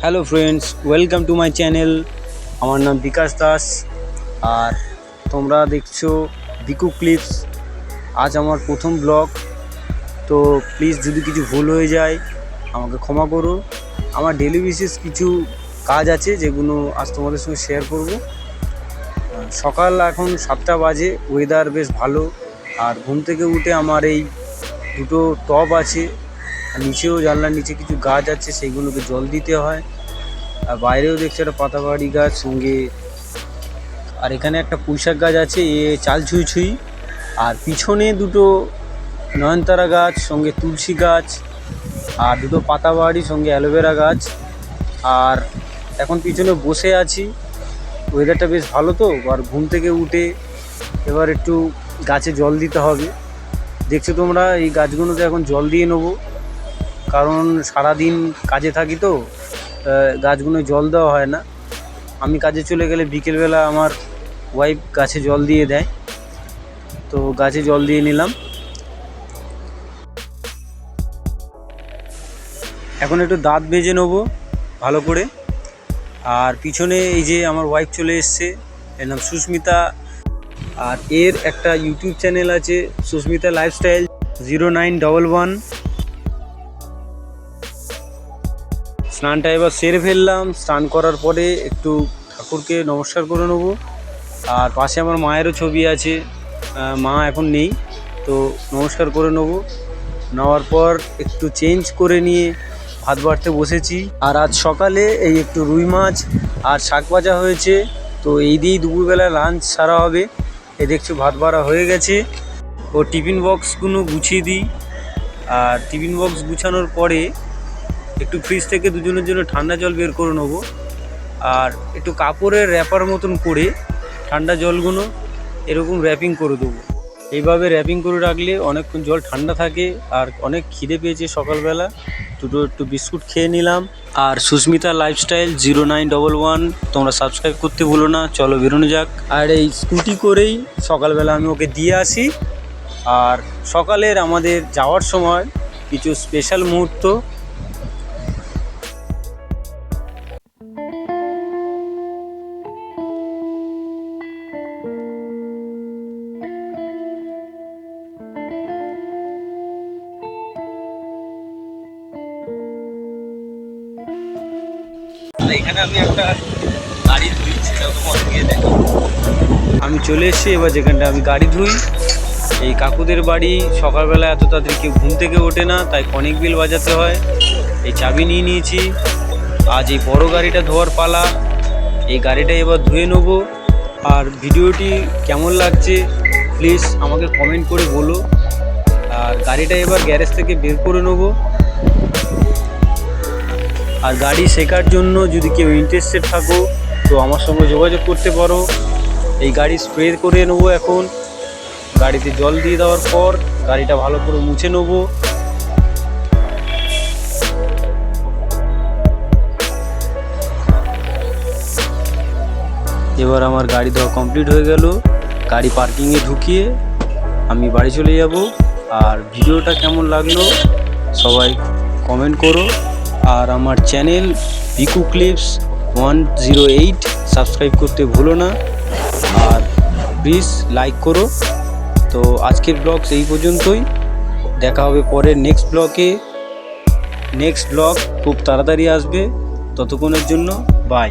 Hello friends, welcome to my channel. আমার নাম বিকাশ দাস আর তোমরা দেখছো বিকু ক্লিপস। আজ আমার প্রথম ব্লগ, তো প্লিজ যদি কিছু ভুল হয়ে যায় আমাকে ক্ষমা করো। আমার ডেলি বেসিস কিছু কাজ আছে যেগুলো আজ তোমাদের সঙ্গে শেয়ার করব। সকাল এখন 7টা বাজে, ওয়েদার বেশ ভালো। আর ঘুম থেকে উঠে আমার এই দুটো টব আছে, নিচেও জানলার নিচে কিছু গাছ আছে, সেইগুলোকে জল দিতে হয়। আর বাইরেও দেখছি একটা পাতাবাহারি গাছ সঙ্গে, আর এখানে একটা পুঁইশাক গাছ আছে, চাল ছুঁই ছুঁই। আর পিছনে দুটো নয়নতারা গাছ সঙ্গে তুলসী গাছ, আর দুটো পাতাবাহারি সঙ্গে অ্যালোভেরা গাছ। আর এখন পিছনে বসে আছি, ওয়েদারটা বেশ ভালো তো। আর ঘুম থেকে উঠে এবার একটু গাছে জল দিতে হবে। দেখছো তোমরা, এই গাছগুলোতে এখন জল দিয়ে নেবো, কারণ সারাদিন কাজে থাকি তো গাছগুলো জল দেওয়া হয় না। আমি কাজে চলে গেলে বিকেলবেলা আমার ওয়াইফ গাছে জল দিয়ে দেয়, তো গাছে জল দিয়ে নিলাম। এখন একটু দাঁত বেজে নেবো ভালো করে। আর পিছনে এই যে আমার ওয়াইফ চলে এসছে, এর নাম সুস্মিতা। আর এর একটা ইউটিউব চ্যানেল আছে, সুস্মিতা লাইফস্টাইল 0911। স্নানটা এবার সেরে ফেললাম। স্নান করার পরে একটু ঠাকুরকে নমস্কার করে নেবো। আর পাশে আমার মায়েরও ছবি আছে, মা এখন নেই, তো নমস্কার করে নেবো। নেওয়ার পর একটু চেঞ্জ করে নিয়ে ভাত বাড়তে বসেছি। আর আজ সকালে এই একটু রুই মাছ আর শাক ভাজা হয়েছে, তো এই দিয়েই দুপুরবেলা লাঞ্চ সারা হবে। এই দেখছো ভাত বাড়া হয়ে গেছে। ও টিফিন বক্সগুলো গুছিয়ে দিই। আর টিফিন বক্স গুছানোর পরে একটু ফ্রিজ থেকে দুজনের জন্য ঠান্ডা জল বের করে নেবো। আর একটু কাপড়ের র্যাপার মতন করে ঠান্ডা জলগুলো এরকম র্যাপিং করে দেবো। এইভাবে র্যাপিং করে রাখলে অনেকক্ষণ জল ঠান্ডা থাকে। আর অনেক খিদে পেয়েছে সকালবেলা, দুটো একটু বিস্কুট খেয়ে নিলাম। আর সুস্মিতা লাইফস্টাইল 0911 তোমরা সাবস্ক্রাইব করতে ভুলো না। চলো বেরোনো যাক। আর এই স্কুটি করেই সকালবেলা আমি ওকে দিয়ে আসি। আর সকালের আমাদের যাওয়ার সময় কিছু স্পেশাল মুহূর্ত। এখানে আমি একটা গাড়ি ধুই, সেটাও তোমাকে গিয়ে দেখো। আমি চলে এসেছি এবার যেখানটা আমি গাড়ি ধুই। এই কাকুদের বাড়ি, সকালবেলা এত তাড়াতাড়ি কেউ ঘুম থেকে ওঠে না, তাই কনিক বিল বাজাতে হয়। এই চাবি নিয়ে নিয়েছি। আজ এই বড় গাড়িটা ধোয়ার পালা। এই গাড়িটা এবার ধুয়ে নেবো। আর ভিডিওটি কেমন লাগছে প্লিজ আমাকে কমেন্ট করে বলো। আর গাড়িটা এবার গ্যারেজ থেকে বের করে নেবো। আর গাড়ি শেখার জন্য যদি কেউ ইন্টারেস্টেড থাকো তো আমার সঙ্গে যোগাযোগ করতে পারো। এই গাড়ি স্প্রে করে নেবো এখন। গাড়িতে জল দিয়ে দেওয়ার পর গাড়িটা ভালো করে মুছে নেবো। এবার আমার গাড়ি ধোয়া কমপ্লিট হয়ে গেল। গাড়ি পার্কিংয়ে ঢুকিয়ে আমি বাড়ি চলে যাব। আর ভিডিওটা কেমন লাগলো সবাই কমেন্ট করো। আর আমার চ্যানেল বিকু ক্লিপস 108 সাবস্ক্রাইব করতে ভুলো না। আর প্লিজ লাইক করো। তো আজকের ব্লগ এই পর্যন্তই। দেখা হবে পরের নেক্সট ব্লগে। নেক্সট ব্লগ খুব তাড়াতাড়ি আসবে। ততক্ষণের জন্য বাই।